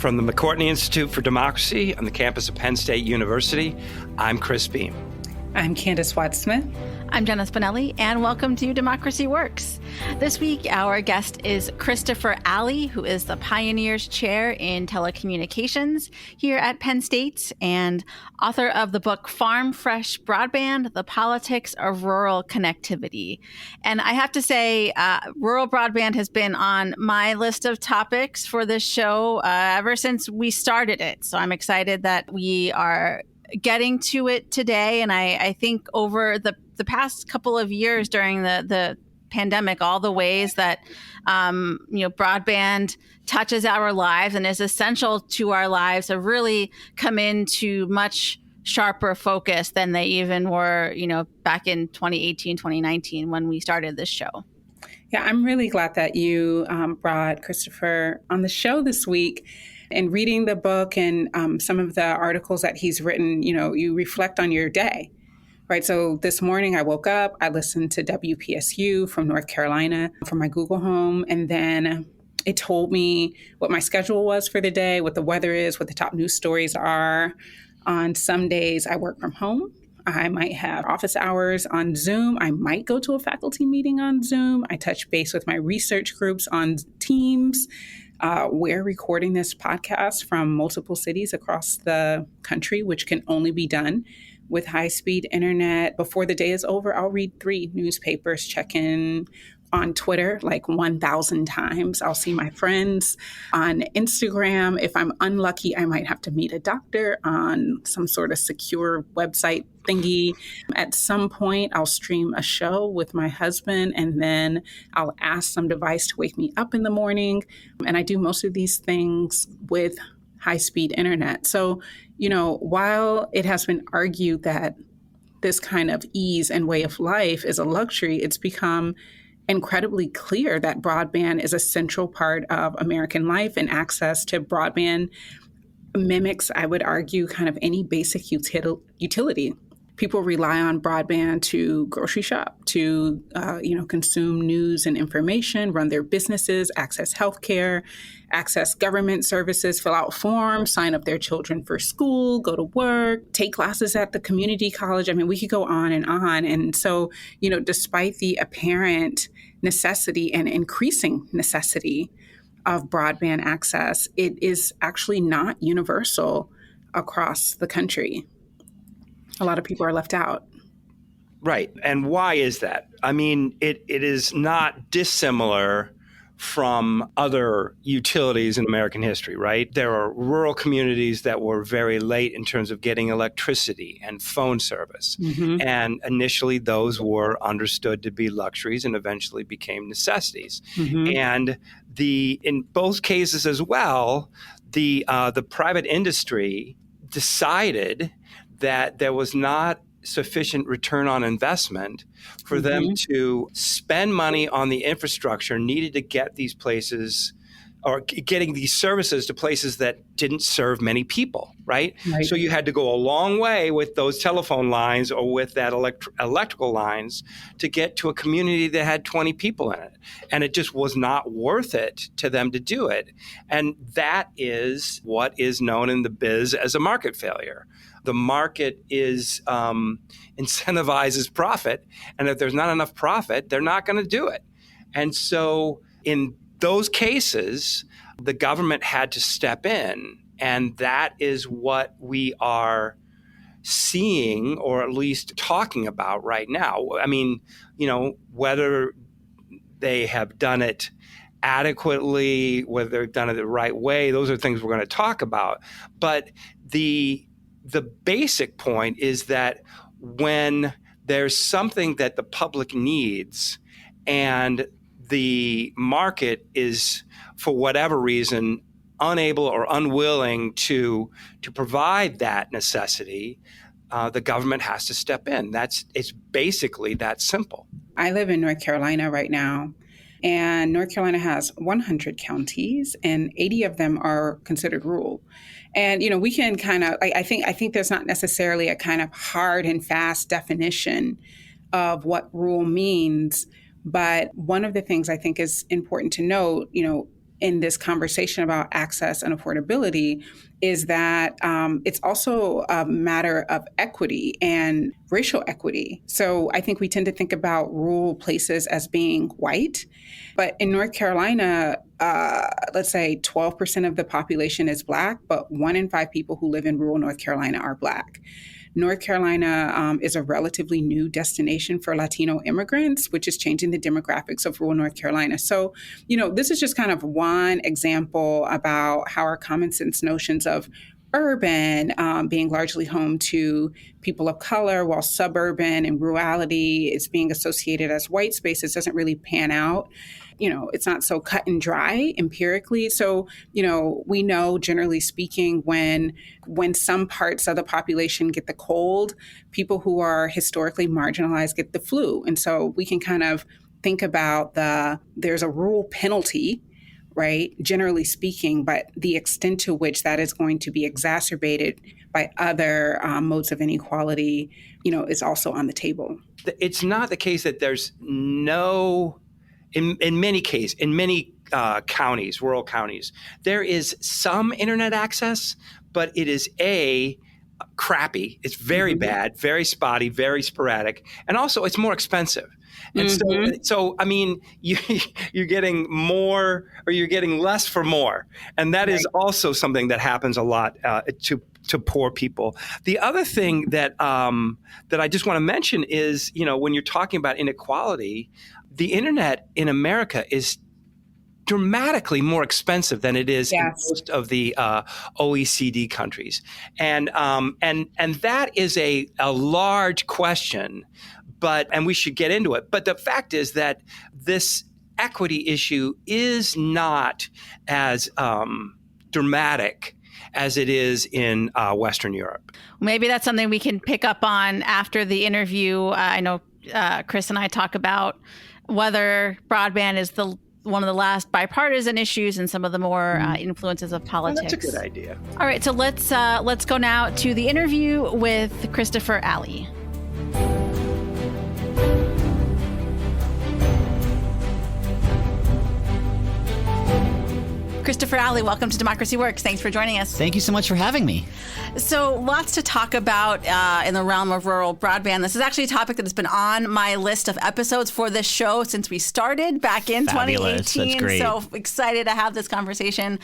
From the McCourtney Institute for Democracy on the campus of Penn State University, I'm Chris Beam. I'm Candace Watt-Smith. I'm Jenna Spinelli, and welcome to Democracy Works. This week, our guest is Christopher Alley, who is the Pioneers Chair in Telecommunications here at Penn State and author of the book Farm Fresh Broadband, The Politics of Rural Connectivity. And I have to say, rural broadband has been on my list of topics for this show ever since we started it. So I'm excited that we are getting to it today. And I think over the past couple of years during the pandemic, all the ways that broadband touches our lives and is essential to our lives have really come into much sharper focus than they even were, back in 2018, 2019 when we started this show. Yeah, I'm really glad that you brought Christopher on the show this week. And reading the book and some of the articles that he's written, you reflect on your day, right? So this morning I woke up, I listened to WPSU from North Carolina from my Google Home, and then it told me what my schedule was for the day, what the weather is, what the top news stories are. On some days I work from home. I might have office hours on Zoom. I might go to a faculty meeting on Zoom. I touch base with my research groups on Teams. We're recording this podcast from multiple cities across the country, which can only be done with high-speed internet. Before the day is over, I'll read 3 newspapers, check in on Twitter like 1,000 times. I'll see my friends on Instagram. If I'm unlucky, I might have to meet a doctor on some sort of secure website thingy. At some point, I'll stream a show with my husband, and then I'll ask some device to wake me up in the morning. And I do most of these things with high-speed internet. So, while it has been argued that this kind of ease and way of life is a luxury, it's become incredibly clear that broadband is a central part of American life, and access to broadband mimics, I would argue, kind of any basic utility. People rely on broadband to grocery shop, to consume news and information, run their businesses, access healthcare, access government services, fill out forms, sign up their children for school, go to work, take classes at the community college. I mean, we could go on. And so, despite the apparent necessity and increasing necessity of broadband access, it is actually not universal across the country. A lot of people are left out. Right. And why is that? I mean, it is not dissimilar from other utilities in American history, right? There are rural communities that were very late in terms of getting electricity and phone service. Mm-hmm. And initially, those were understood to be luxuries and eventually became necessities. Mm-hmm. And in both cases as well, the private industry decided that there was not sufficient return on investment for mm-hmm. them to spend money on the infrastructure needed to get these places or getting these services to places that didn't serve many people, right? So you had to go a long way with those telephone lines or with that electrical lines to get to a community that had 20 people in it. And it just was not worth it to them to do it. And that is what is known in the biz as a market failure. The market incentivizes profit. And if there's not enough profit, they're not going to do it. And so in those cases, the government had to step in. And that is what we are seeing, or at least talking about right now. I mean, whether they have done it adequately, whether they've done it the right way, those are things we're going to talk about. But the basic point is that when there's something that the public needs and the market is, for whatever reason, unable or unwilling to provide that necessity, the government has to step in. It's basically that simple. I live in North Carolina right now, and North Carolina has 100 counties, and 80 of them are considered rural. And, we can kind of, I think there's not necessarily a kind of hard and fast definition of what rural means. But one of the things I think is important to note, in this conversation about access and affordability is that it's also a matter of equity and racial equity. So I think we tend to think about rural places as being white, but in North Carolina, let's say 12% of the population is Black, but 1 in 5 people who live in rural North Carolina are Black. North Carolina is a relatively new destination for Latino immigrants, which is changing the demographics of rural North Carolina. So, this is just kind of one example about how our common sense notions of urban being largely home to people of color, while suburban and rurality is being associated as white spaces doesn't really pan out. It's not so cut and dry empirically. So, we know, generally speaking, when some parts of the population get the cold, people who are historically marginalized get the flu. And so we can kind of think about there's a rural penalty, right, generally speaking, but the extent to which that is going to be exacerbated by other modes of inequality, is also on the table. It's not the case that there's no... In many cases, in many counties, rural counties, there is some internet access, but it is crappy. It's very bad, very spotty, very sporadic, and also it's more expensive. And so I mean, you're getting more, or you're getting less for more, and that is also something that happens a lot to poor people. The other thing that I just want to mention is, when you're talking about inequality, the internet in America is dramatically more expensive than it is in most of the OECD countries, and that is a large question. And we should get into it. But the fact is that this equity issue is not as dramatic as it is in Western Europe. Maybe that's something we can pick up on after the interview. I know Chris and I talk about whether broadband is one of the last bipartisan issues and some of the more influences of politics. Well, that's a good idea. All right, so let's go now to the interview with Christopher Alley. Christopher Alley, welcome to Democracy Works. Thanks for joining us. Thank you so much for having me. So lots to talk about in the realm of rural broadband. This is actually a topic that has been on my list of episodes for this show since we started back in Fabulous. 2018. That's great. So excited to have this conversation.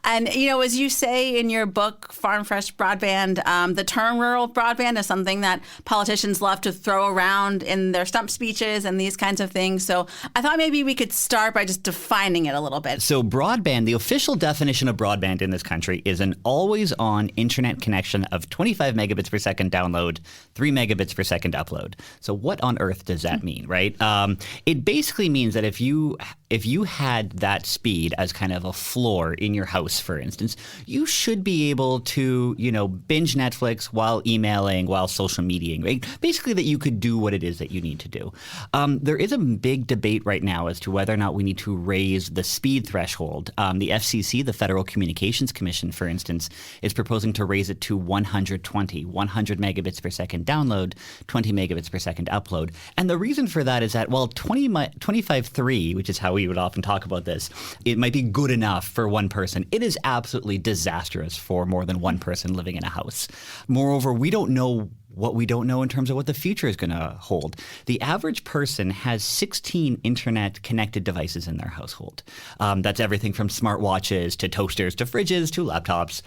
And, as you say in your book, Farm Fresh Broadband, the term rural broadband is something that politicians love to throw around in their stump speeches and these kinds of things. So I thought maybe we could start by just defining it a little bit. So broadband, the official definition of broadband in this country is an always-on internet connection of 25 megabits per second download, 3 megabits per second upload. So what on earth does that mean, right? It basically means that if you had that speed as kind of a floor in your house, for instance, you should be able to, binge Netflix while emailing, while social mediaing, right? Basically that you could do what it is that you need to do. There is a big debate right now as to whether or not we need to raise the speed threshold. The FCC, the Federal Communications Commission, for instance, is proposing to raise it to 100 megabits per second download, 20 megabits per second upload. And the reason for that is that, 25.3, which is how we would often talk about this, it might be good enough for one person. It is absolutely disastrous for more than one person living in a house. Moreover, we don't know what we don't know in terms of what the future is going to hold. The average person has 16 internet-connected devices in their household. That's everything from smartwatches to toasters to fridges to laptops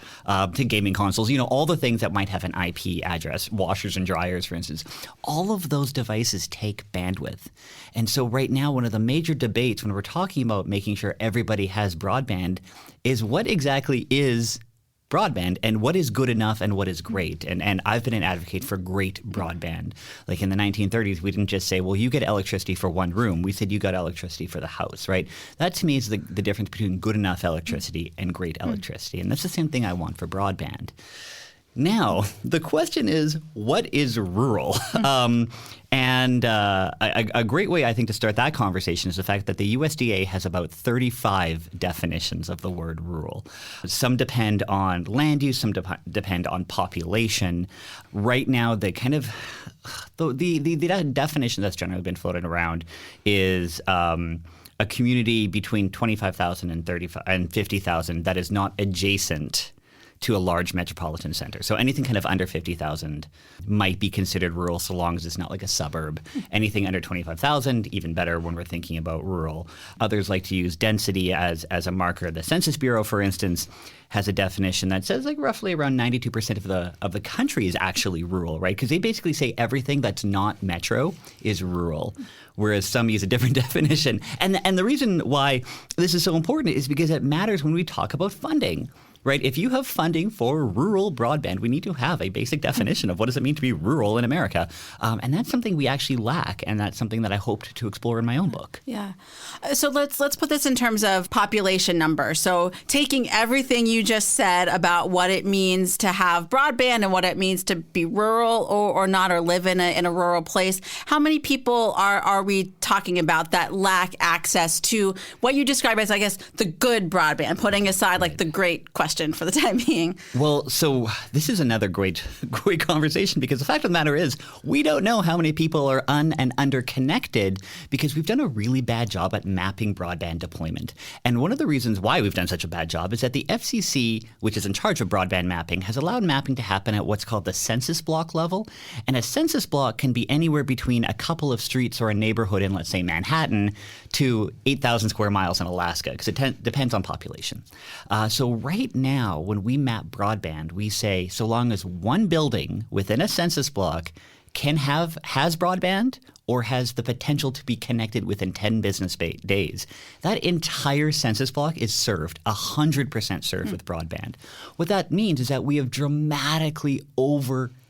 to gaming consoles, all the things that might have an IP address, washers and dryers, for instance. All of those devices take bandwidth. And so right now, one of the major debates when we're talking about making sure everybody has broadband is what exactly is broadband and what is good enough and what is great. And I've been an advocate for great broadband. Like in the 1930s, we didn't just say, well, you get electricity for one room. We said you got electricity for the house, right? That to me is the difference between good enough electricity and great electricity. And that's the same thing I want for broadband. Now, the question is, what is rural? And a great way, I think, to start that conversation is the fact that the USDA has about 35 definitions of the word rural. Some depend on land use, some depend on population. Right now, the kind of the definition that's generally been floated around is a community between 25,000 and 50,000 that is not adjacent to a large metropolitan center. So anything kind of under 50,000 might be considered rural so long as it's not like a suburb. Anything under 25,000, even better when we're thinking about rural. Others like to use density as a marker. The Census Bureau, for instance, has a definition that says like roughly around 92% of the country is actually rural, right? Because they basically say everything that's not metro is rural, whereas some use a different definition. And the reason why this is so important is because it matters when we talk about funding. Right? If you have funding for rural broadband, we need to have a basic definition of what does it mean to be rural in America. And that's something we actually lack, and that's something that I hoped to explore in my own book. Yeah. So let's put this in terms of population number. So taking everything you just said about what it means to have broadband and what it means to be rural or not, or live in a rural place, how many people are we talking about that lack access to what you describe as, I guess, the good broadband, putting aside like the great question for the time being? Well, so this is another great conversation, because the fact of the matter is we don't know how many people are and underconnected because we've done a really bad job at mapping broadband deployment. And one of the reasons why we've done such a bad job is that the FCC, which is in charge of broadband mapping, has allowed mapping to happen at what's called the census block level. And a census block can be anywhere between a couple of streets or a neighborhood in, let's say, Manhattan to 8,000 square miles in Alaska, because it depends on population. So right now, when we map broadband, we say so long as one building within a census block has broadband or has the potential to be connected within 10 business days, that entire census block is served, 100% served with broadband. What that means is that we have dramatically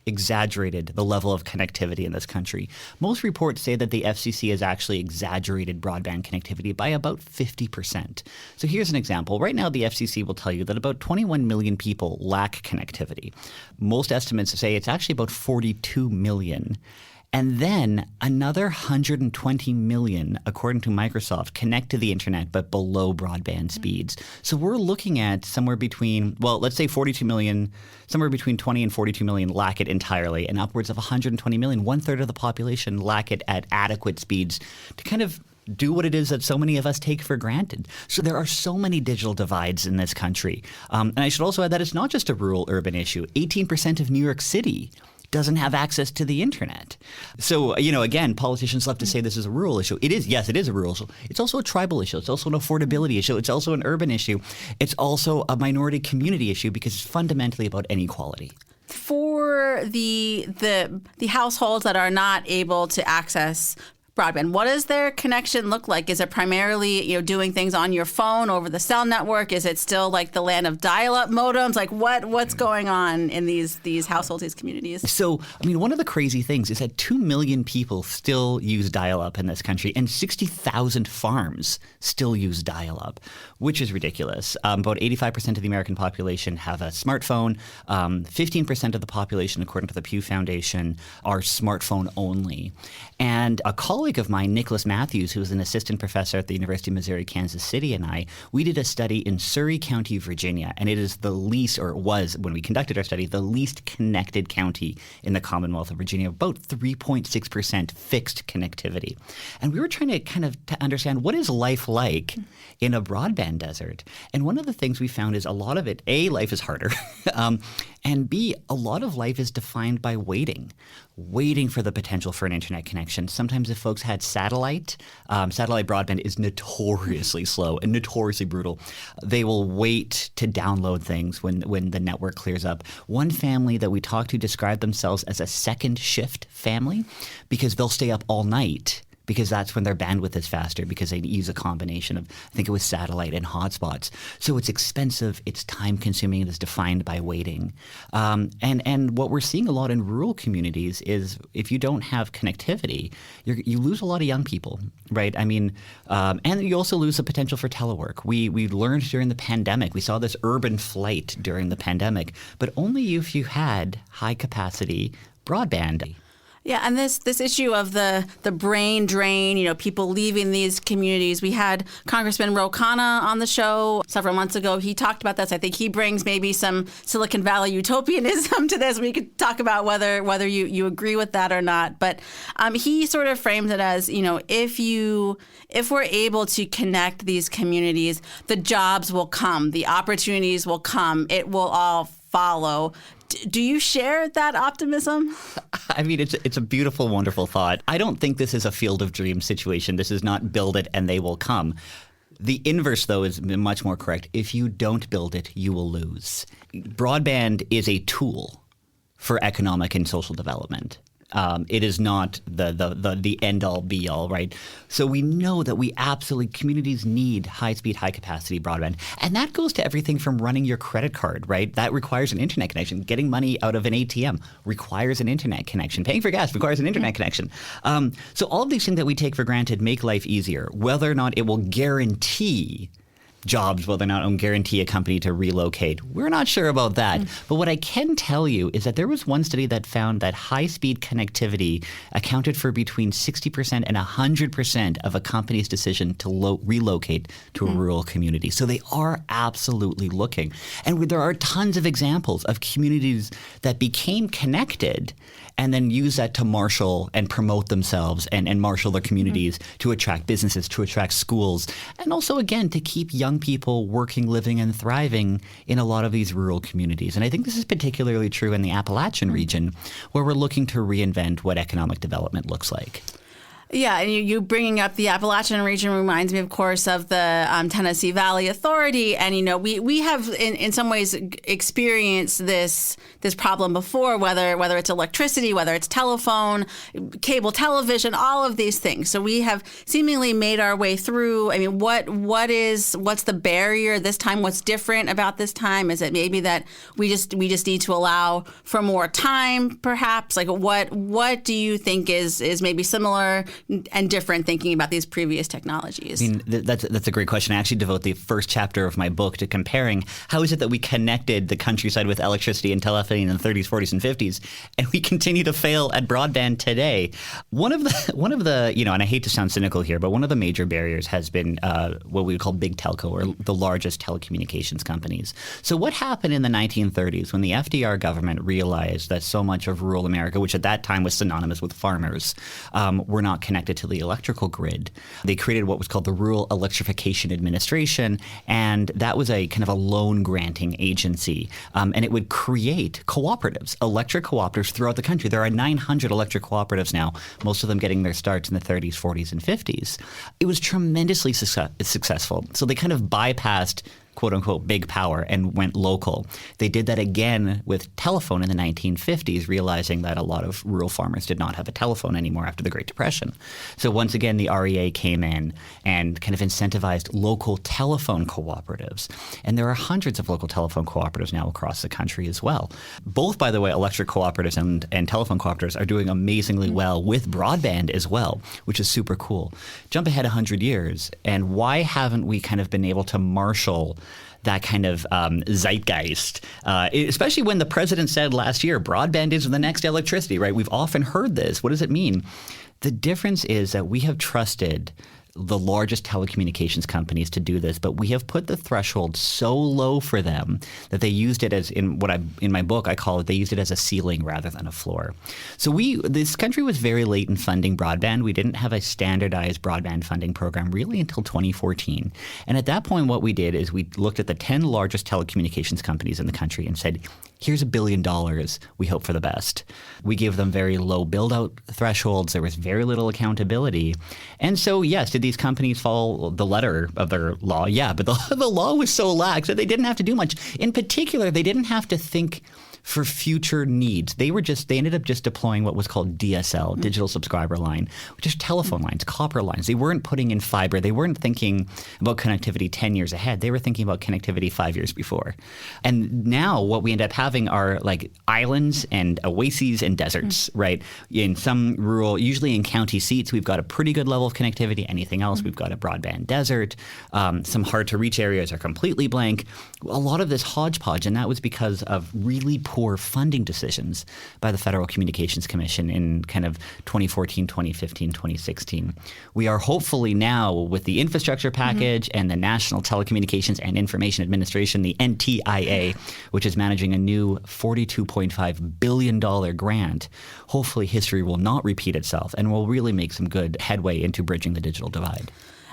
exaggerated the level of connectivity in this country. Most reports say that the FCC has actually exaggerated broadband connectivity by about 50%. So here's an example. Right now, the FCC will tell you that about 21 million people lack connectivity. Most estimates say it's actually about 42 million. And then another 120 million, according to Microsoft, connect to the internet but below broadband speeds. So we're looking at somewhere between, well, let's say 42 million, somewhere between 20 and 42 million lack it entirely, and upwards of 120 million, 1/3 of the population lack it at adequate speeds to kind of do what it is that so many of us take for granted. So there are so many digital divides in this country. And I should also add that it's not just a rural-urban issue. 18% of New York City doesn't have access to the internet. So, again, politicians love to say this is a rural issue. It is, yes, it is a rural issue. It's also a tribal issue. It's also an affordability issue. It's also an urban issue. It's also a minority community issue because it's fundamentally about inequality. For the households that are not able to access broadband, what does their connection look like? Is it primarily, doing things on your phone over the cell network? Is it still like the land of dial-up modems? Like what's going on in these households, these communities? So, one of the crazy things is that 2 million people still use dial-up in this country, and 60,000 farms still use dial-up, which is ridiculous. About 85% of the American population have a smartphone. 15% of the population, according to the Pew Foundation, are smartphone only. And a colleague of mine, Nicholas Matthews, who is an assistant professor at the University of Missouri, Kansas City, and we did a study in Surry County, Virginia, and it is the least, or it was when we conducted our study, the least connected county in the Commonwealth of Virginia, about 3.6% fixed connectivity. And we were trying to to understand what is life like in a broadband desert. And one of the things we found is a lot of it, A, life is harder, and B, a lot of life is defined by waiting for the potential for an internet connection. Sometimes if folks had satellite broadband is notoriously slow and notoriously brutal. They will wait to download things when the network clears up. One family that we talked to described themselves as a second shift family because they'll stay up all night because that's when their bandwidth is faster, because they use a combination of, I think it was satellite and hotspots. So it's expensive, it's time-consuming, it is defined by waiting. And what we're seeing a lot in rural communities is if you don't have connectivity, you lose a lot of young people, right? And you also lose the potential for telework. We learned during the pandemic, we saw this urban flight during the pandemic, but only if you had high-capacity broadband. Yeah, and this issue of the brain drain, people leaving these communities. We had Congressman Ro Khanna on the show several months ago. He talked about this. I think he brings maybe some Silicon Valley utopianism to this. We could talk about whether you agree with that or not. But he sort of frames it as, if we're able to connect these communities, the jobs will come, the opportunities will come, it will all follow. Do you share that optimism? I mean, it's a beautiful, wonderful thought. I don't think this is a field of dreams situation. This is not build it and they will come. The inverse, though, is much more correct. If you don't build it, you will lose. Broadband is a tool for economic and social development. It is not the end-all, be-all, right? So we know that communities need high-speed, high-capacity broadband. And that goes to everything from running your credit card, right? That requires an internet connection. Getting money out of an ATM requires an internet connection. Paying for gas requires an internet connection. So all of these things that we take for granted make life easier. Whether or not it will guarantee jobs, whether or not it'll guarantee a company to relocate. We're not sure about that. But what I can tell you is that there was one study that found that high-speed connectivity accounted for between 60% and 100% of a company's decision to relocate to a rural community. So they are absolutely looking. And there are tons of examples of communities that became connected and then use that to marshal and promote themselves and marshal their communities to attract businesses, to attract schools, and also, again, to keep young people working, living, and thriving in a lot of these rural communities. And I think this is particularly true in the Appalachian region, where we're looking to reinvent what economic development looks like. Yeah, and you bringing up the Appalachian region reminds me, of course, of the Tennessee Valley Authority. And, we have in some ways experienced this problem before, whether it's electricity, whether it's telephone, cable television, all of these things. So we have seemingly made our way through. I mean, what's the barrier this time? What's different about this time? Is it maybe that we just need to allow for more time, perhaps? Like, what do you think is maybe similar and different thinking about these previous technologies? I mean, that's a great question. I actually devote the first chapter of my book to comparing how is it that we connected the countryside with electricity and telephony in the 30s, 40s, and 50s, and we continue to fail at broadband today. One of the and I hate to sound cynical here, but one of the major barriers has been what we would call big telco, or the largest telecommunications companies. So what happened in the 1930s when the FDR government realized that so much of rural America, which at that time was synonymous with farmers, were not connected to the electrical grid? They created what was called the Rural Electrification Administration, and that was a kind of a loan granting agency. And it would create cooperatives, electric cooperatives throughout the country. There are 900 electric cooperatives now, most of them getting their starts in the 30s, 40s, and 50s. It was tremendously successful. So they kind of bypassed quote unquote big power and went local. They did that again with telephone in the 1950s, realizing that a lot of rural farmers did not have a telephone anymore after the Great Depression. So once again, the REA came in and kind of incentivized local telephone cooperatives. And there are hundreds of local telephone cooperatives now across the country as well. Both, by the way, electric cooperatives and telephone cooperatives are doing amazingly well with broadband as well, which is super cool. Jump ahead 100 years, and why haven't we kind of been able to marshal that kind of zeitgeist, especially when the president said last year, broadband is the next electricity, right? We've often heard this. What does it mean? The difference is that we have trusted the largest telecommunications companies to do this, but we have put the threshold so low for them that they used it as, in my book I call it, they used it as a ceiling rather than a floor. So this country was very late in funding broadband. We didn't have a standardized broadband funding program really until 2014. And at that point, what we did is we looked at the 10 largest telecommunications companies in the country and said, here's $1 billion. We hope for the best. We gave them very low build-out thresholds. There was very little accountability. And so, yes, did these companies follow the letter of their law? Yeah, but the law was so lax that they didn't have to do much. In particular, they didn't have to think for future needs. They ended up just deploying what was called DSL, digital subscriber line, which is telephone lines, copper lines. They weren't putting in fiber. They weren't thinking about connectivity 10 years ahead. They were thinking about connectivity 5 years before. And now what we end up having are like islands and oases and deserts, right? In some rural, usually in county seats, we've got a pretty good level of connectivity. Anything anything else. We've got a broadband desert. Some hard-to-reach areas are completely blank. A lot of this hodgepodge, and that was because of really poor funding decisions by the Federal Communications Commission in kind of 2014, 2015, 2016. We are hopefully now, with the infrastructure package and the National Telecommunications and Information Administration, the NTIA, which is managing a new $42.5 billion grant, hopefully history will not repeat itself and will really make some good headway into bridging the digital divide.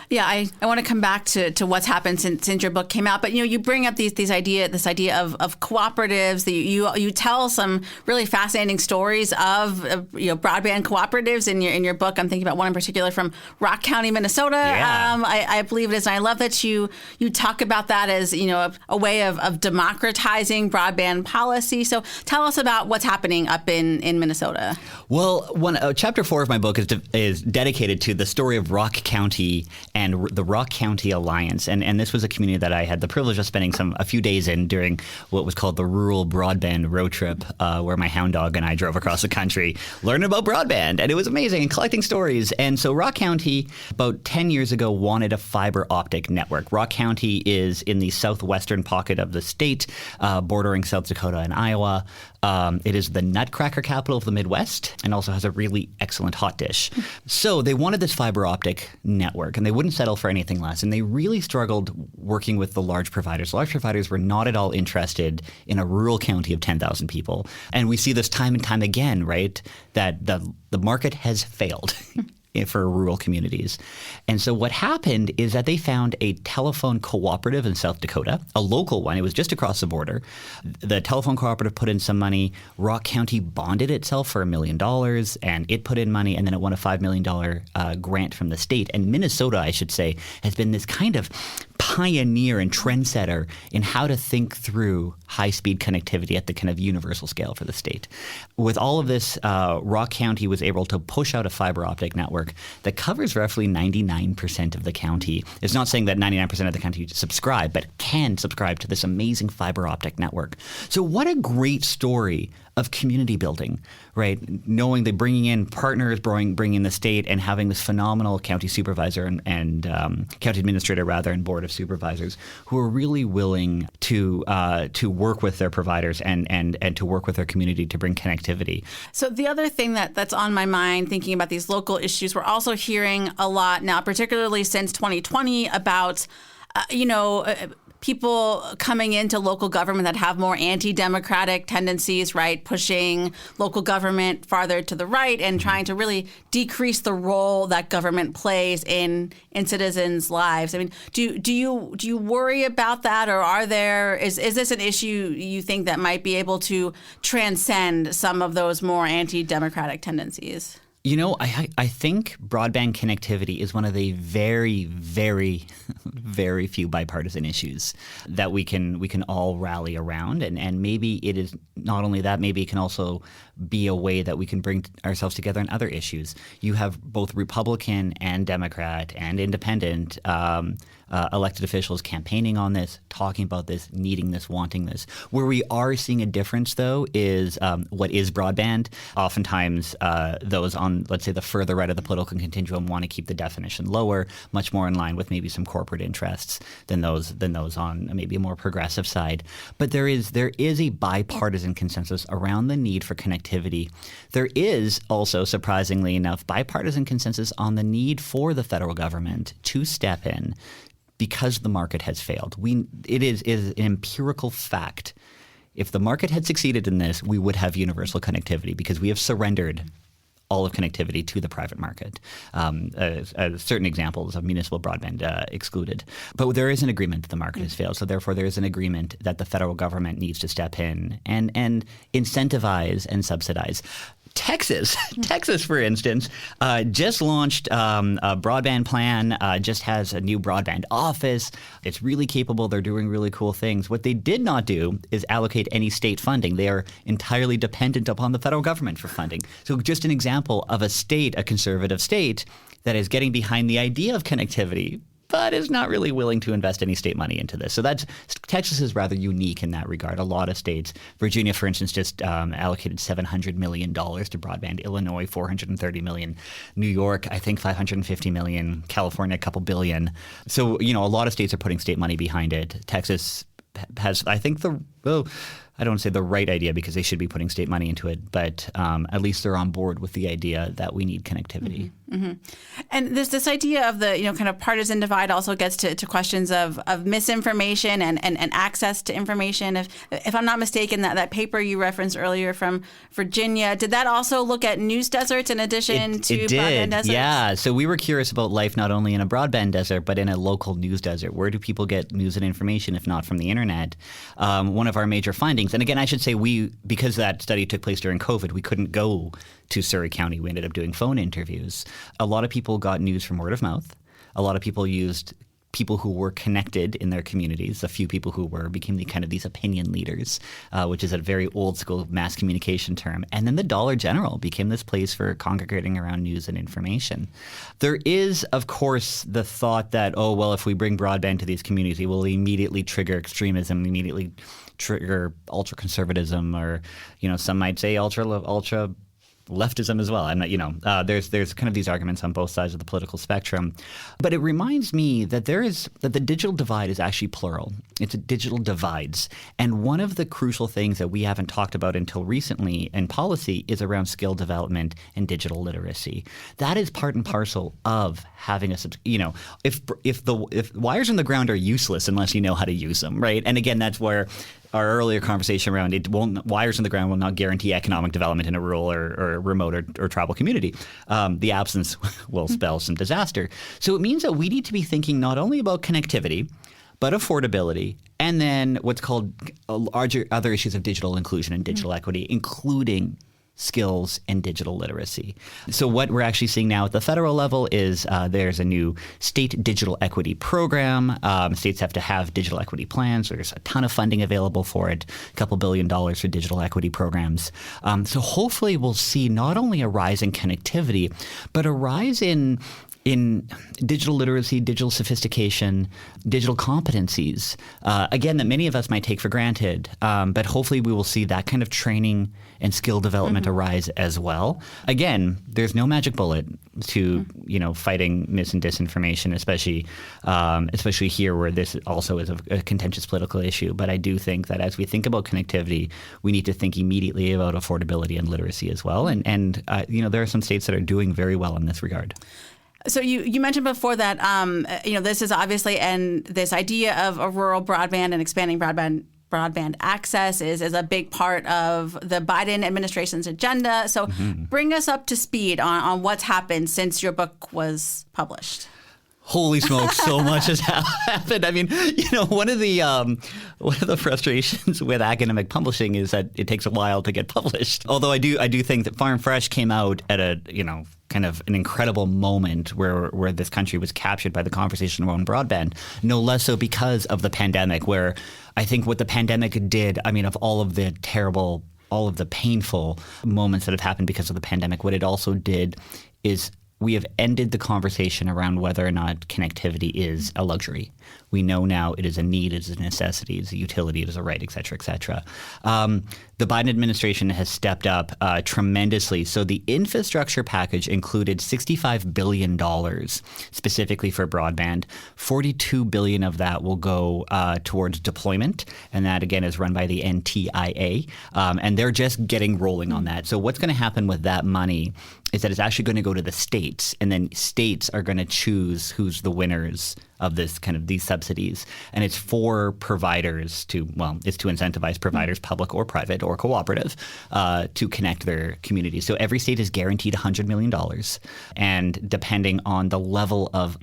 Yeah, I want to come back to what's happened since your book came out, but you bring up this idea of cooperatives. That you tell some really fascinating stories of broadband cooperatives in your book. I'm thinking about one in particular from Rock County, Minnesota. Yeah. I believe it is, and I love that you talk about that as a way of democratizing broadband policy. So tell us about what's happening up in Minnesota. Well, chapter 4 of my book is dedicated to the story of Rock County and the Rock County Alliance. And this was a community that I had the privilege of spending a few days in during what was called the Rural Broadband Road Trip, where my hound dog and I drove across the country learning about broadband. And it was amazing, and collecting stories. And so Rock County, about 10 years ago, wanted a fiber optic network. Rock County is in the southwestern pocket of the state, bordering South Dakota and Iowa. It is the nutcracker capital of the Midwest and also has a really excellent hot dish. So they wanted this fiber optic network, and they wouldn't settle for anything less. And they really struggled working with the large providers. Large providers were not at all interested in a rural county of 10,000 people. And we see this time and time again, right, that the market has failed. For rural communities. And so what happened is that they found a telephone cooperative in South Dakota, a local one. It was just across the border. The telephone cooperative put in some money. Rock County bonded itself for $1 million, and it put in money, and then it won a $5 million grant from the state. And Minnesota, I should say, has been this kind of pioneer and trendsetter in how to think through high-speed connectivity at the kind of universal scale for the state. With all of this, Rock County was able to push out a fiber optic network that covers roughly 99% of the county. It's not saying that 99% of the county subscribe, but can subscribe to this amazing fiber optic network. So what a great story of community building, right? Knowing that bringing in partners, bringing in the state, and having this phenomenal county supervisor and county administrator and board of supervisors who are really willing to work with their providers and to work with their community to bring connectivity. So the other thing that's on my mind, thinking about these local issues, we're also hearing a lot now, particularly since 2020, about people coming into local government that have more anti-democratic tendencies, right? Pushing local government farther to the right and trying to really decrease the role that government plays in citizens' lives. I mean, do you worry about that, or is this an issue you think that might be able to transcend some of those more anti-democratic tendencies? I think broadband connectivity is one of the very, very, very few bipartisan issues that we can all rally around. And maybe it is not only that, maybe it can also be a way that we can bring ourselves together on other issues. You have both Republican and Democrat and independent elected officials campaigning on this, talking about this, needing this, wanting this. Where we are seeing a difference, though, is what is broadband. Oftentimes, those on, let's say, the further right of the political continuum want to keep the definition lower, much more in line with maybe some corporate interests than those on maybe a more progressive side. But there is a bipartisan consensus around the need for connectivity. There is also, surprisingly enough, bipartisan consensus on the need for the federal government to step in because the market has failed. It is an empirical fact. If the market had succeeded in this, we would have universal connectivity because we have surrendered all of connectivity to the private market. Certain examples of municipal broadband excluded. But there is an agreement that the market has failed. So therefore, there is an agreement that the federal government needs to step in and incentivize and subsidize. Texas, for instance, just launched a broadband plan, just has a new broadband office. It's really capable. They're doing really cool things. What they did not do is allocate any state funding. They are entirely dependent upon the federal government for funding. So just an example of a conservative state, that is getting behind the idea of connectivity, but is not really willing to invest any state money into this. So Texas is rather unique in that regard. A lot of states, Virginia, for instance, just allocated $700 million to broadband. Illinois, $430 million. New York, I think $550 million. California, a couple billion. So, a lot of states are putting state money behind it. Texas has, I think, I don't want to say the right idea because they should be putting state money into it, but at least they're on board with the idea that we need connectivity. And this idea of the kind of partisan divide also gets to questions of misinformation and access to information. If I'm not mistaken, that paper you referenced earlier from Virginia, did that also look at news deserts in addition to broadband deserts? Yeah. So we were curious about life not only in a broadband desert, but in a local news desert. Where do people get news and information if not from the internet? One of our major findings, and again, I should say because that study took place during COVID, we couldn't go to Surrey County. We ended up doing phone interviews. A lot of people got news from word of mouth. A lot of people used people who were connected in their communities. A few people who became these opinion leaders, which is a very old school mass communication term. And then the Dollar General became this place for congregating around news and information. There is, of course, the thought that, if we bring broadband to these communities, it will immediately trigger extremism, immediately trigger ultra-conservatism, or, some might say ultra leftism as well. I'm not, there's kind of these arguments on both sides of the political spectrum. But it reminds me that that the digital divide is actually plural. It's digital divides. And one of the crucial things that we haven't talked about until recently in policy is around skill development and digital literacy. That is part and parcel of having if wires in the ground are useless unless you know how to use them, right? And again, that's where our earlier conversation around wires in the ground will not guarantee economic development in a rural or remote or tribal community. The absence will spell some disaster. So it means that we need to be thinking not only about connectivity, but affordability, and then what's called other issues of digital inclusion and digital equity, including skills and digital literacy. So what we're actually seeing now at the federal level is there's a new state digital equity program. States have to have digital equity plans. There's a ton of funding available for it, a couple $2 billion for digital equity programs. So hopefully we'll see not only a rise in connectivity, but a rise in digital literacy, digital sophistication, digital competencies, again, that many of us might take for granted. But hopefully we will see that kind of training and skill development arise as well. Again, there's no magic bullet to fighting mis and disinformation, especially here where this also is a contentious political issue. But I do think that as we think about connectivity, we need to think immediately about affordability and literacy as well. And there are some states that are doing very well in this regard. So you mentioned before that this is obviously, and this idea of a rural broadband and expanding broadband access is a big part of the Biden administration's agenda. So bring us up to speed on what's happened since your book was published. Holy smokes, so much has happened. I mean, one of the frustrations with academic publishing is that it takes a while to get published. Although I do think that Farm Fresh came out at a kind of an incredible moment where this country was captured by the conversation around broadband, no less so because of the pandemic, where I think what the pandemic did, of all of the painful moments that have happened because of the pandemic, what it also did is we have ended the conversation around whether or not connectivity is a luxury. We know now it is a need, it is a necessity, it is a utility, it is a right, et cetera, et cetera. The Biden administration has stepped up tremendously. So the infrastructure package included $65 billion specifically for broadband. $42 billion of that will go towards deployment, and that again is run by the NTIA, and they're just getting rolling on that. So what's going to happen with that money is that it's actually going to go to the states, and then states are going to choose who's the winners of this kind of these subsidies. And it's for providers it's to incentivize providers, public or private or cooperative, to connect their communities. So every state is guaranteed $100 million. And depending on the level of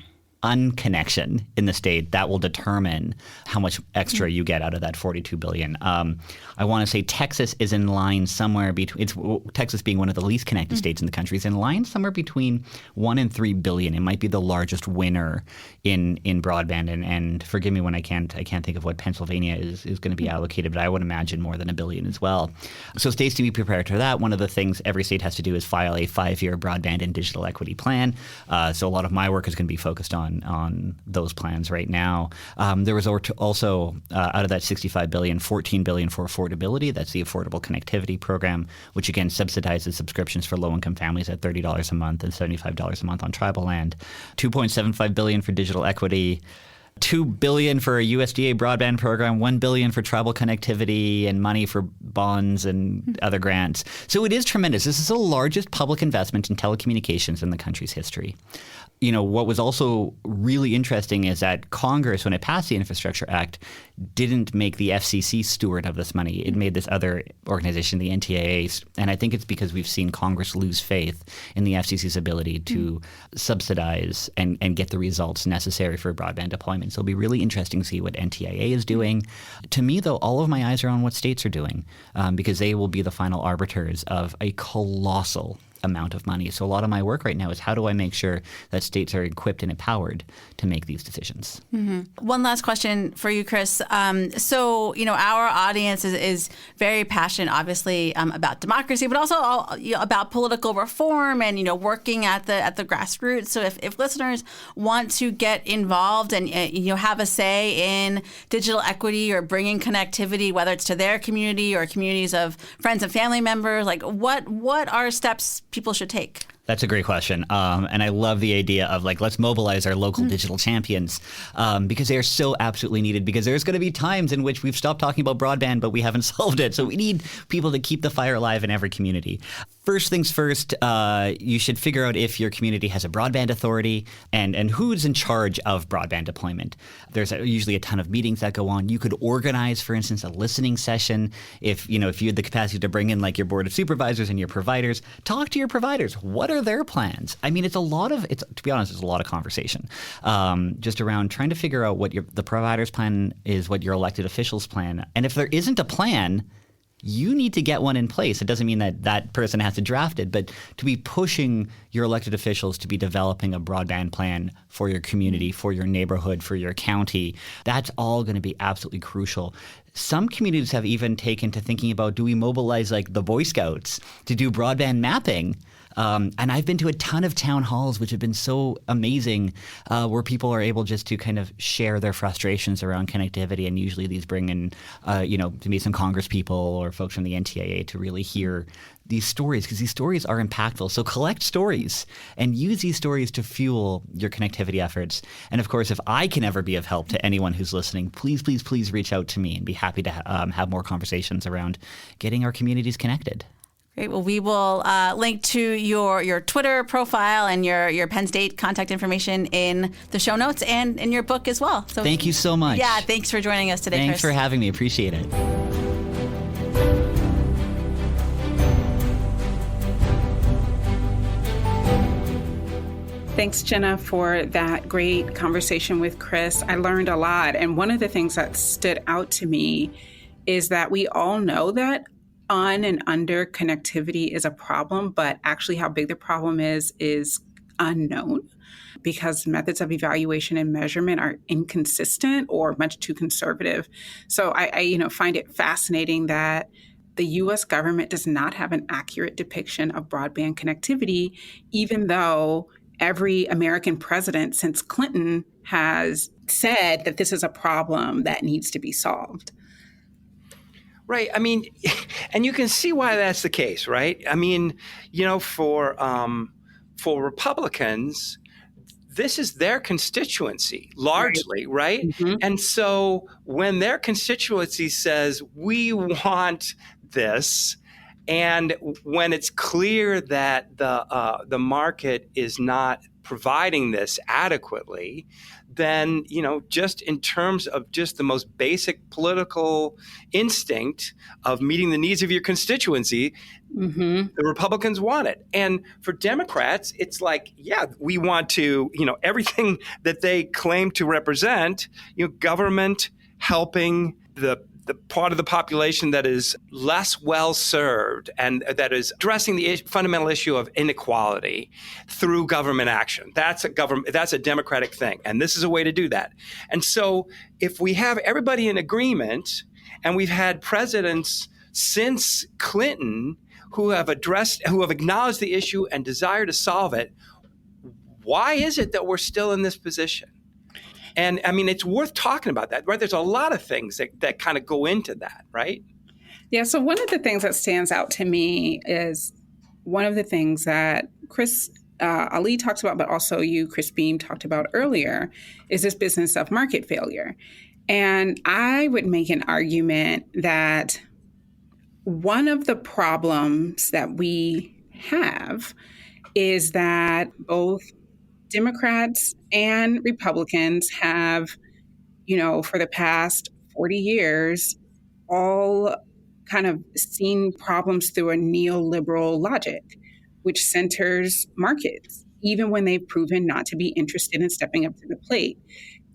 unconnection in the state, that will determine how much extra you get out of that $42 billion. I want to say Texas is in line somewhere between, Texas being one of the least connected states in the country, is in line somewhere between $1 and $3 billion. It might be the largest winner in broadband. And forgive me when I can't think of what Pennsylvania is going to be allocated, but I would imagine more than $1 billion as well. So states to be prepared for that. One of the things every state has to do is file a 5-year broadband and digital equity plan. So a lot of my work is going to be focused on on those plans right now. There was also out of that $65 billion, $14 billion for affordability. That's the Affordable Connectivity Program, which again subsidizes subscriptions for low-income families at $30 a month and $75 a month on tribal land. $2.75 billion for digital equity. $2 billion for a USDA broadband program, $1 billion for tribal connectivity, and money for bonds and other grants. So it is tremendous. This is the largest public investment in telecommunications in the country's history. You know, what was also really interesting is that Congress, when it passed the Infrastructure Act, didn't make the FCC steward of this money. It made this other organization, the NTIA. And I think it's because we've seen Congress lose faith in the FCC's ability to subsidize and get the results necessary for broadband deployment. So it'll be really interesting to see what NTIA is doing. To me, though, all of my eyes are on what states are doing because they will be the final arbiters of a colossal amount of money. So a lot of my work right now is how do I make sure that states are equipped and empowered to make these decisions? One last question for you, Chris. So, you know, our audience is very passionate, obviously, about democracy, but also about political reform and, you know, working at the grassroots. So if listeners want to get involved and, you know, have a say in digital equity or bringing connectivity, whether it's to their community or communities of friends and family members, like what are steps people should take? That's a great question. And I love the idea of like, let's mobilize our local digital champions because they are so absolutely needed, because there's going to be times in which we've stopped talking about broadband, but we haven't solved it. So we need people to keep the fire alive in every community. First things first, you should figure out if your community has a broadband authority and who's in charge of broadband deployment. There's usually a ton of meetings that go on. You could organize, for instance, a listening session. If you had the capacity to bring in like your board of supervisors and your providers, talk to your providers. What are their plans? I mean, to be honest, it's a lot of conversation just around trying to figure out what the provider's plan is, what your elected officials' plan. And if there isn't a plan, you need to get one in place. It doesn't mean that that person has to draft it, but to be pushing your elected officials to be developing a broadband plan for your community, for your neighborhood, for your county, that's all going to be absolutely crucial. Some communities have even taken to thinking about, do we mobilize like the Boy Scouts to do broadband mapping? And I've been to a ton of town halls, which have been so amazing, where people are able just to kind of share their frustrations around connectivity. And usually these bring in, maybe some Congress people or folks from the NTIA to really hear these stories, because these stories are impactful. So collect stories and use these stories to fuel your connectivity efforts. And of course, if I can ever be of help to anyone who's listening, please, please, please reach out to me and be happy to have more conversations around getting our communities connected. Great. Well, we will link to your Twitter profile and your Penn State contact information in the show notes and in your book as well. So thank you so much. Yeah, thanks for joining us today, Thanks Chris. for having me. Appreciate it. Thanks, Jenna, for that great conversation with Chris. I learned a lot. And one of the things that stood out to me is that we all know that on and under connectivity is a problem, but actually how big the problem is unknown, because methods of evaluation and measurement are inconsistent or much too conservative. So I find it fascinating that the U.S. government does not have an accurate depiction of broadband connectivity, even though every American president since Clinton has said that this is a problem that needs to be solved. Right. I mean, and you can see why that's the case, right? I mean, for Republicans, this is their constituency largely, right? Mm-hmm. And so when their constituency says, we want this, and when it's clear that the market is not providing this adequately, then, just in terms of just the most basic political instinct of meeting the needs of your constituency, the Republicans want it. And for Democrats, it's like, yeah, we want to, everything that they claim to represent, government helping the part of the population that is less well served and that is addressing the fundamental issue of inequality through government action. That's a democratic thing. And this is a way to do that. And so if we have everybody in agreement, and we've had presidents since Clinton who have acknowledged the issue and desire to solve it, why is it that we're still in this position? And I mean, it's worth talking about that, right? There's a lot of things that kind of go into that, right? Yeah. So one of the things that stands out to me is one of the things that Chris Ali talks about, but also you, Chris Beam, talked about earlier, is this business of market failure. And I would make an argument that one of the problems that we have is that both Democrats and Republicans have, for the past 40 years, all kind of seen problems through a neoliberal logic, which centers markets, even when they've proven not to be interested in stepping up to the plate.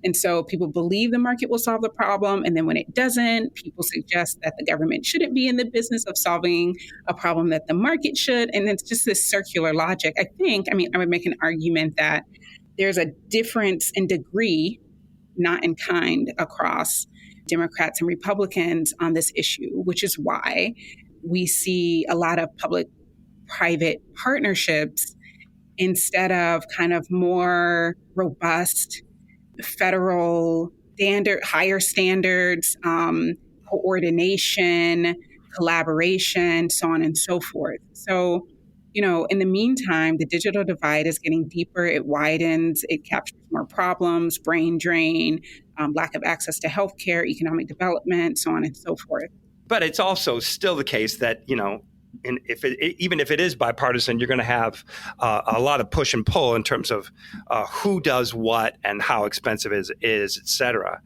And so people believe the market will solve the problem. And then when it doesn't, people suggest that the government shouldn't be in the business of solving a problem that the market should. And it's just this circular logic. I would make an argument that there's a difference in degree, not in kind, across Democrats and Republicans on this issue, which is why we see a lot of public-private partnerships instead of kind of more robust federal higher standards, coordination, collaboration, so on and so forth. So, in the meantime, the digital divide is getting deeper. It widens. It captures more problems, brain drain, lack of access to healthcare, economic development, so on and so forth. But it's also still the case that, even if it is bipartisan, you're going to have a lot of push and pull in terms of who does what and how expensive it is, et cetera.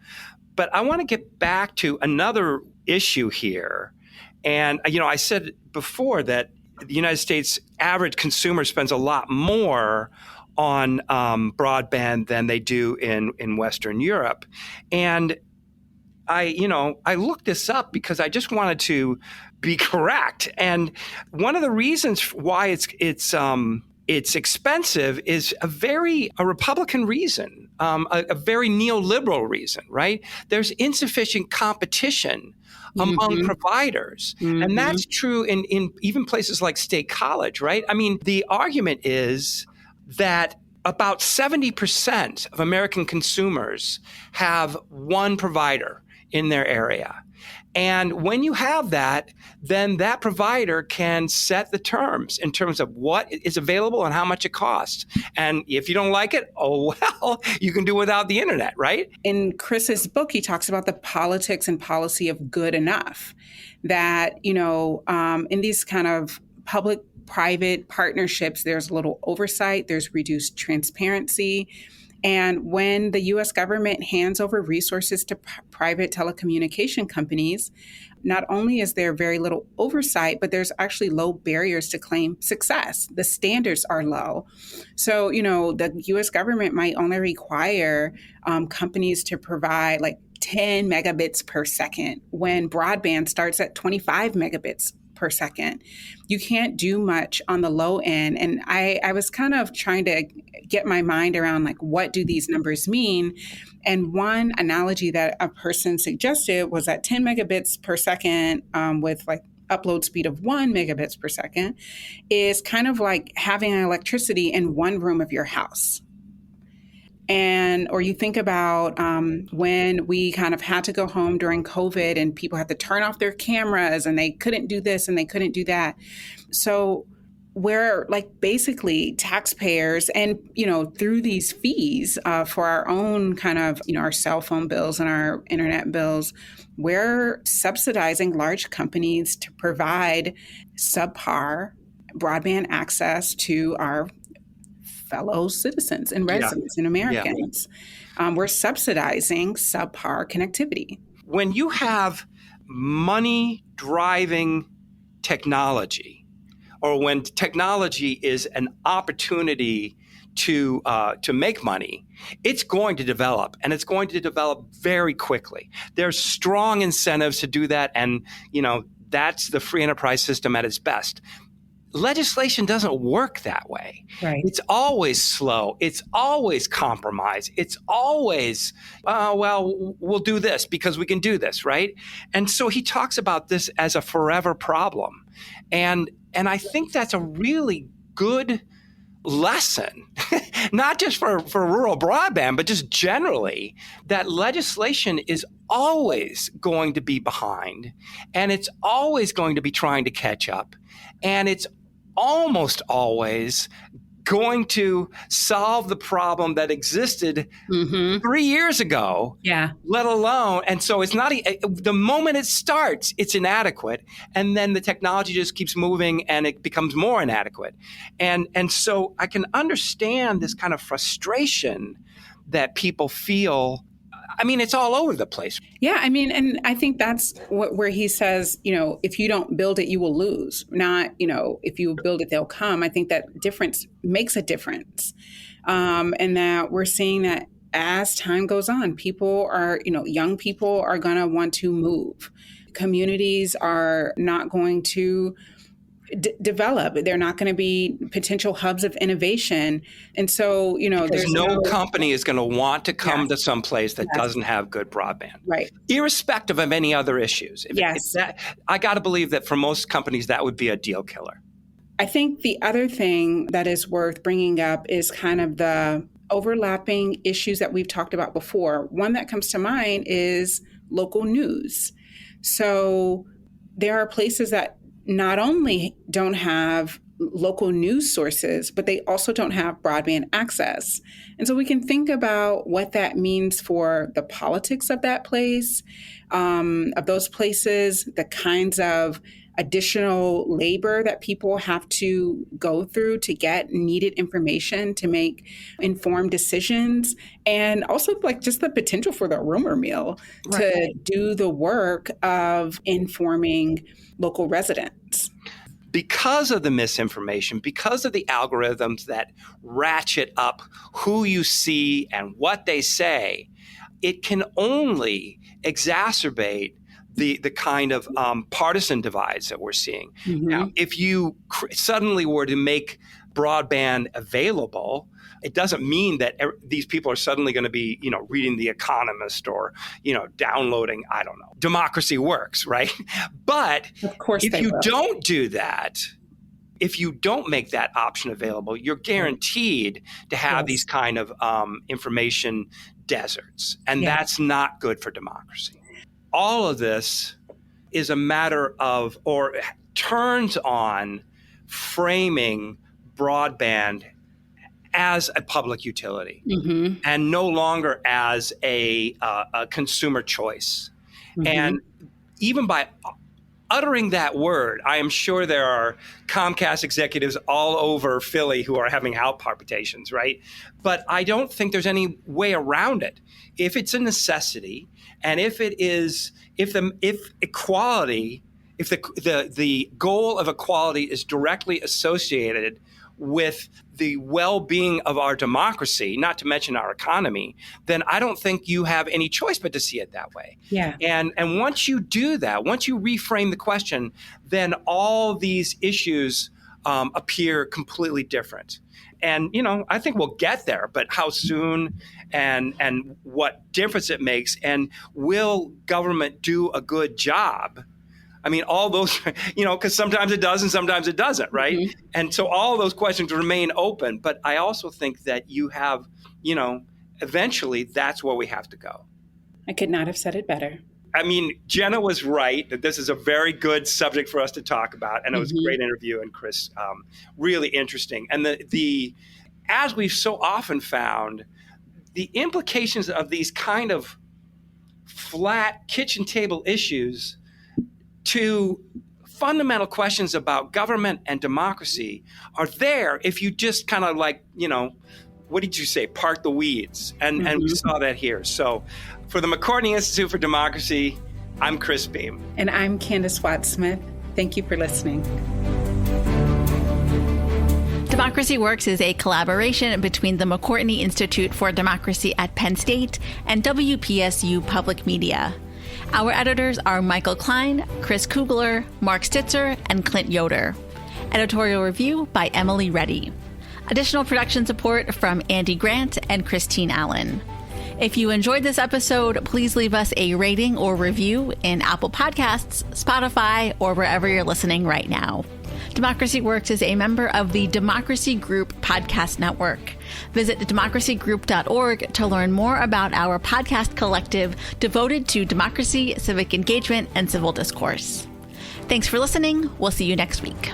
But I want to get back to another issue here. And, I said before that the United States average consumer spends a lot more on broadband than they do in Western Europe. And I looked this up because I just wanted to be correct. And one of the reasons why it's expensive is a Republican reason, a very neoliberal reason, right? There's insufficient competition among providers. And that's true in even places like State College, right? I mean, the argument is that about 70% of American consumers have one provider in their area. And when you have that, then that provider can set the terms in terms of what is available and how much it costs. And if you don't like it, you can do without the internet, right? In Chris's book, he talks about the politics and policy of good enough. That, in these kind of public-private partnerships, there's little oversight, there's reduced transparency. And when the U.S. government hands over resources to private telecommunication companies, not only is there very little oversight, but there's actually low barriers to claim success. The standards are low. So, the U.S. government might only require companies to provide like 10 megabits per second when broadband starts at 25 megabits per second. You can't do much on the low end. And I was kind of trying to get my mind around like, what do these numbers mean? And one analogy that a person suggested was that 10 megabits per second with like upload speed of 1 megabits per second is kind of like having electricity in one room of your house. Or you think about when we kind of had to go home during COVID and people had to turn off their cameras and they couldn't do this and they couldn't do that. So we're like basically taxpayers and, through these fees for our own kind of, our cell phone bills and our internet bills, we're subsidizing large companies to provide subpar broadband access to our fellow citizens and residents and Americans. We're subsidizing subpar connectivity. When you have money driving technology, or when technology is an opportunity to make money, it's going to develop, and it's going to develop very quickly. There's strong incentives to do that, and that's the free enterprise system at its best. Legislation doesn't work that way. Right. It's always slow. It's always compromise. It's always, we'll do this because we can do this, right? And so he talks about this as a forever problem. And I think that's a really good lesson, not just for rural broadband, but just generally, that legislation is always going to be behind, and it's always going to be trying to catch up, and it's almost always going to solve the problem that existed 3 years ago, let alone, and so it's not, the moment it starts, it's inadequate, and then the technology just keeps moving and it becomes more inadequate. And so I can understand this kind of frustration that people feel. I mean, it's all over the place. Yeah, I mean, and I think that's where he says, if you don't build it, you will lose. Not, if you build it, they'll come. I think that difference makes a difference. And that we're seeing that as time goes on, people are, young people are going to want to move. Communities are not going to develop. They're not going to be potential hubs of innovation. And so, there's no company is going to want to come to some place that doesn't have good broadband. Right. Irrespective of any other issues. I got to believe that for most companies, that would be a deal killer. I think the other thing that is worth bringing up is kind of the overlapping issues that we've talked about before. One that comes to mind is local news. So there are places that not only don't have local news sources, but they also don't have broadband access. And so we can think about what that means for the politics of that place, of those places, the kinds of additional labor that people have to go through to get needed information to make informed decisions, and also just the potential for the rumor mill to do the work of informing local residents. Because of the misinformation, because of the algorithms that ratchet up who you see and what they say, it can only exacerbate the kind of partisan divides that we're seeing. Now, if you suddenly were to make broadband available, it doesn't mean that these people are suddenly going to be, reading The Economist or, downloading, I don't know, Democracy Works, right? But of course if you don't do that, if you don't make that option available, you're guaranteed to have these kind of information deserts. And that's not good for democracy. All of this is a matter of, or turns on, framing broadband as a public utility and no longer as a consumer choice. And even by uttering that word, I am sure there are Comcast executives all over Philly who are having heart palpitations, right? But I don't think there's any way around it. If it's a necessity, and if equality, if the goal of equality is directly associated with the well-being of our democracy, not to mention our economy, then I don't think you have any choice but to see it that way. Yeah. And once you do that, once you reframe the question, then all these issues appear completely different. And, I think we'll get there, but how soon and what difference it makes, and will government do a good job? I mean, all those, because sometimes it does and sometimes it doesn't, right? And so all those questions remain open. But I also think that you have, eventually that's where we have to go. I could not have said it better. I mean, Jenna was right that this is a very good subject for us to talk about. And it was a great interview. And Chris, really interesting. And the as we've so often found, the implications of these kind of flat kitchen table issues to fundamental questions about government and democracy are there if you just kind of what did you say? Part the weeds. And we saw that here. So for the McCourtney Institute for Democracy, I'm Chris Beam. And I'm Candace Watt-Smith. Thank you for listening. Democracy Works is a collaboration between the McCourtney Institute for Democracy at Penn State and WPSU Public Media. Our editors are Michael Klein, Chris Kugler, Mark Stitzer, and Clint Yoder. Editorial review by Emily Reddy. Additional production support from Andy Grant and Christine Allen. If you enjoyed this episode, please leave us a rating or review in Apple Podcasts, Spotify, or wherever you're listening right now. Democracy Works is a member of the Democracy Group podcast network. Visit democracygroup.org to learn more about our podcast collective devoted to democracy, civic engagement, and civil discourse. Thanks for listening. We'll see you next week.